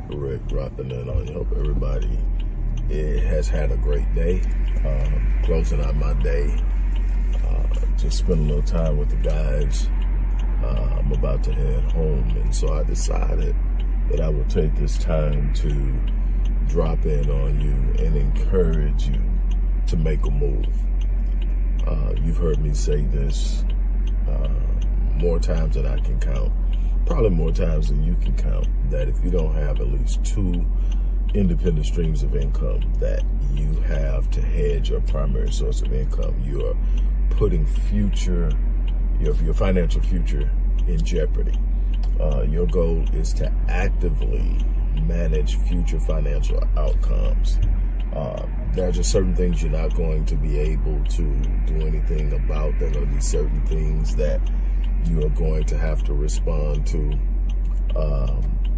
Rick dropping in on you. Hope everybody has had a great day. Closing out my day. Just spent a little time with the guys. I'm about to head home, and so I decided that I would take this time to drop in on you and encourage you to make a move. You've heard me say this more times than I can count, probably more times than you can count, that if you don't have at least 2 independent streams of income that you have to hedge your primary source of income, you are putting your financial future in jeopardy. Your goal is to actively manage future financial outcomes. There are just certain things you're not going to be able to do anything about. There are going to be certain things that you are going to have to respond to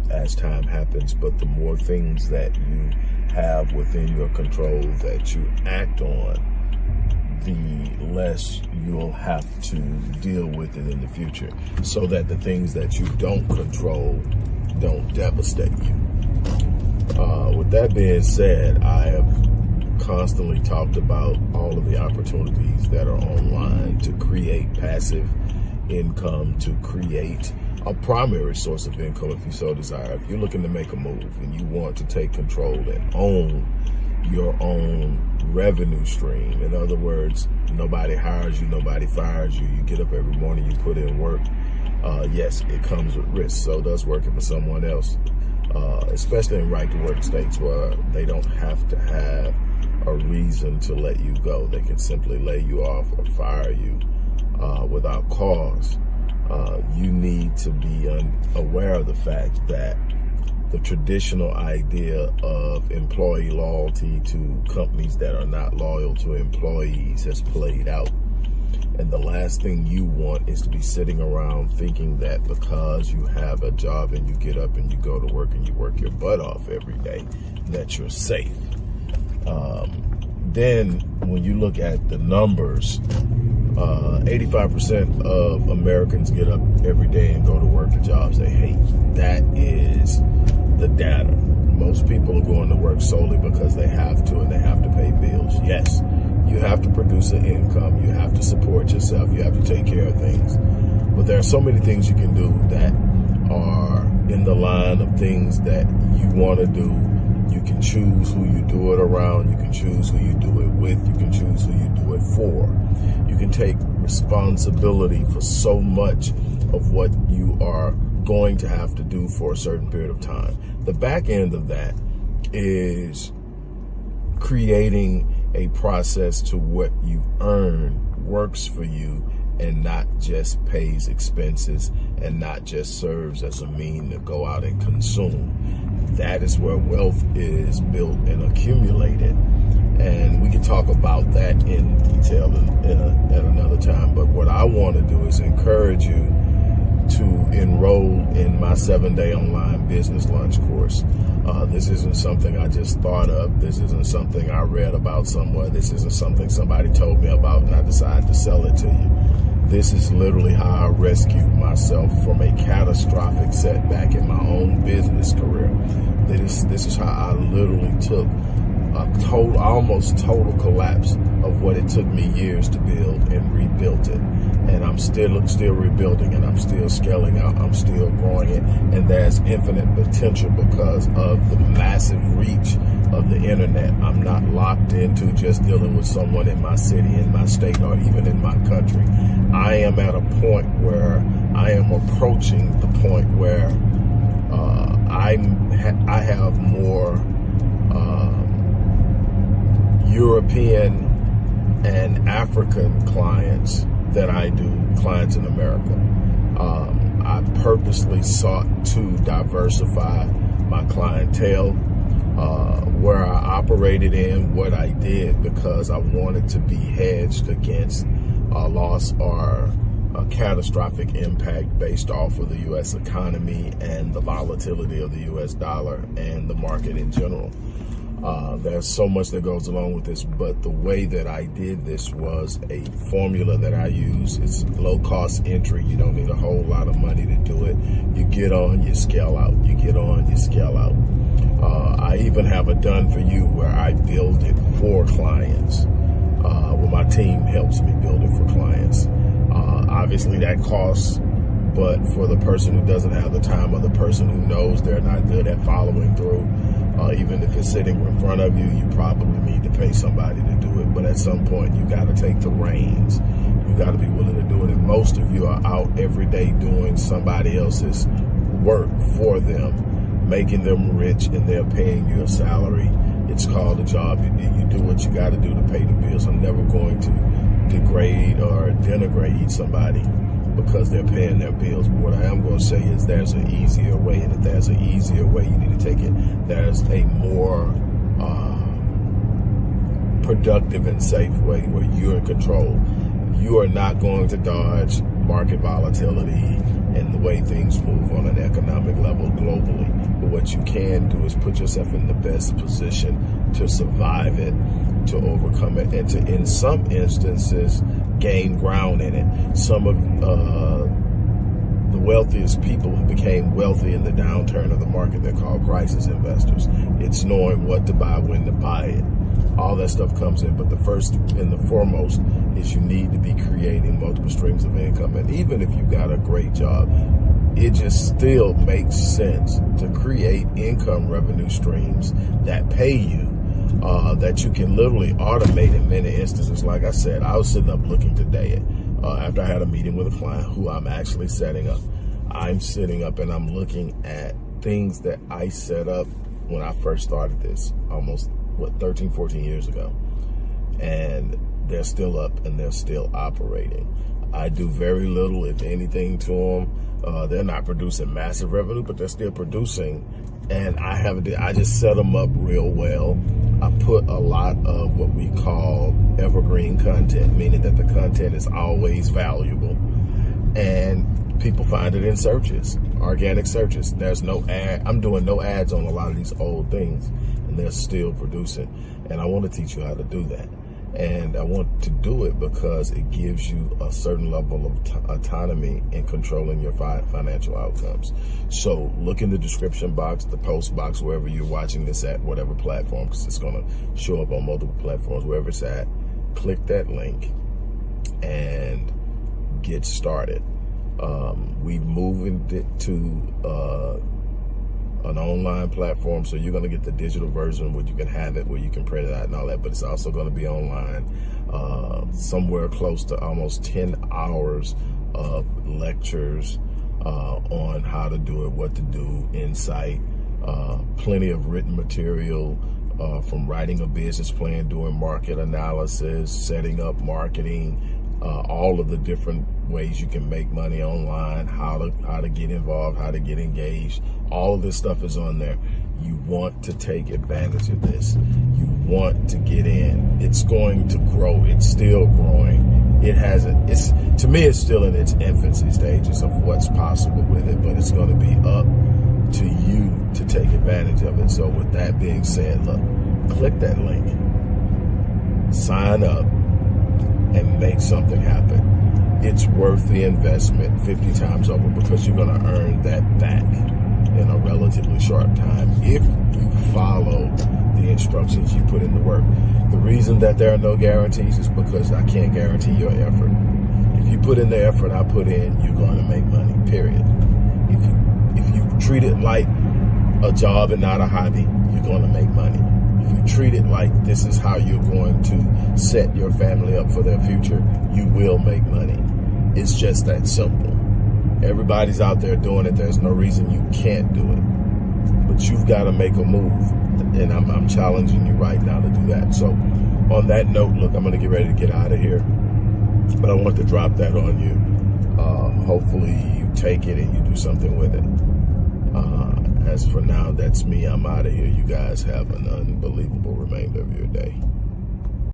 as time happens. But the more things that you have within your control that you act on, the less you'll have to deal with it in the future, so that the things that you don't control don't devastate you. With that being said, I have constantly talked about all of the opportunities that are online to create passive income, to create a primary source of income if you so desire. If you're looking to make a move and you want to take control and own your own revenue stream, in other words, nobody hires you, nobody fires you, you get up every morning, you put in work. Yes, it comes with risk. So does working for someone else, especially in right-to-work states where they don't have to have a reason to let you go. They can simply lay you off or fire you without cause. You need to be aware of the fact that the traditional idea of employee loyalty to companies that are not loyal to employees has played out. And the last thing you want is to be sitting around thinking that because you have a job and you get up and you go to work and you work your butt off every day, that you're safe. Then when you look at the numbers, 85% of Americans get up every day and go to work to jobs they hate. That is the data. Most people are going to work solely because they have to, and they have to pay bills. Yes, you have to produce an income. You have to support yourself. You have to take care of things. But there are so many things you can do that are in the line of things that you want to do. You can choose who you do it around. You can choose who you do it with. You can choose who you do it for. You can take responsibility for so much of what you are going to have to do for a certain period of time. The back end of that is creating a process to what you earn works for you and not just pays expenses and not just serves as a mean to go out and consume. That is where wealth is built and accumulated. And we can talk about that in detail at another time. But what I want to do is encourage you to enroll in my 7-day online business lunch course. This isn't something I just thought of. This isn't something I read about somewhere. This isn't something somebody told me about and I decided to sell it to you. This is literally how I rescued myself from a catastrophic setback in my own business career. This is how I literally took a almost total collapse of what it took me years to build and rebuilt it. And I'm still rebuilding, and I'm still scaling out. I'm still growing it, and there's infinite potential because of the massive reach of the internet. I'm not locked into just dealing with someone in my city, in my state, or even in my country. I am at a point where I am approaching the point where I have more European and African clients than I do clients in America. I purposely sought to diversify my clientele, where I operated in, what I did, because I wanted to be hedged against a loss or a catastrophic impact based off of the U.S. economy and the volatility of the U.S. dollar and the market in general. There's so much that goes along with this, but the way that I did this was a formula that I use. It's low cost entry. You don't need a whole lot of money to do it. You get on, you scale out. You get on, you scale out. even have a done for you where I build it for clients. Well, my team helps me build it for clients. Obviously that costs, but for the person who doesn't have the time, or the person who knows they're not good at following through, even if it's sitting in front of you, you probably need to pay somebody to do it. But at some point, you got to take the reins. You got to be willing to do it. And most of you are out every day doing somebody else's work for them, making them rich, and they're paying you a salary. It's called a job. You do what you got to do to pay the bills. I'm never going to degrade or denigrate somebody because they're paying their bills. But what I am going to say is there's an easier way, and if there's an easier way, you need to take it. There's a more productive and safe way where you're in control. You are not going to dodge market volatility and the way things move on an economic level globally. But what you can do is put yourself in the best position to survive it, to overcome it, and to, in some instances, gain ground in it. Some of the wealthiest people who became wealthy in the downturn of the market, they're called crisis investors. It's knowing what to buy, when to buy it. All that stuff comes in, but the first and the foremost is you need to be creating multiple streams of income. And even if you got a great job, it just still makes sense to create income revenue streams that pay you, that you can literally automate in many instances. Like I said, I was sitting up looking today after I had a meeting with a client who I'm actually setting up. I'm sitting up and I'm looking at things that I set up when I first started this almost 13, 14 years ago, and they're still up and they're still operating. I do very little, if anything, to them. They're not producing massive revenue, but they're still producing, and I just set them up real well. I put a lot of what we call evergreen content, meaning that the content is always valuable, and people find it in searches, organic searches. There's no ad. I'm doing no ads on a lot of these old things, and they're still producing. And I want to teach you how to do that. And I want to do it because it gives you a certain level of autonomy in controlling your financial outcomes. So look in the description box, the post box, wherever you're watching this at, whatever platform, because it's going to show up on multiple platforms, wherever it's at. Click that link and get started. We've moved it to an online platform, so you're going to get the digital version where you can have it, where you can print it out and all that, but it's also going to be online. Somewhere close to almost 10 hours of lectures on how to do it, what to do, insight, plenty of written material from writing a business plan, doing market analysis, setting up marketing, all of the different ways you can make money online, how to get involved, how to get engaged. All of this stuff is on there. You want to take advantage of this. You want to get in. It's going to grow. It's still growing. To me, it's still in its infancy stages of what's possible with it, but it's going to be up to you to take advantage of it. So with that being said, look, click that link, sign up, and make something happen. It's worth the investment 50 times over, because you're going to earn that back in a relatively short time if you follow the instructions you put in the work. The reason that there are no guarantees is because I can't guarantee your effort. If you put in the effort I put in, you're going to make money, period. If you treat it like a job and not a hobby, you're going to make money. If you treat it like this is how you're going to set your family up for their future, you will make money. It's just that simple. Everybody's out there doing it. There's no reason you can't do it. But you've got to make a move. And I'm challenging you right now to do that. So on that note, look, I'm going to get ready to get out of here. But I want to drop that on you. Hopefully you take it and you do something with it. As for now, that's me. I'm out of here. You guys have an unbelievable remainder of your day.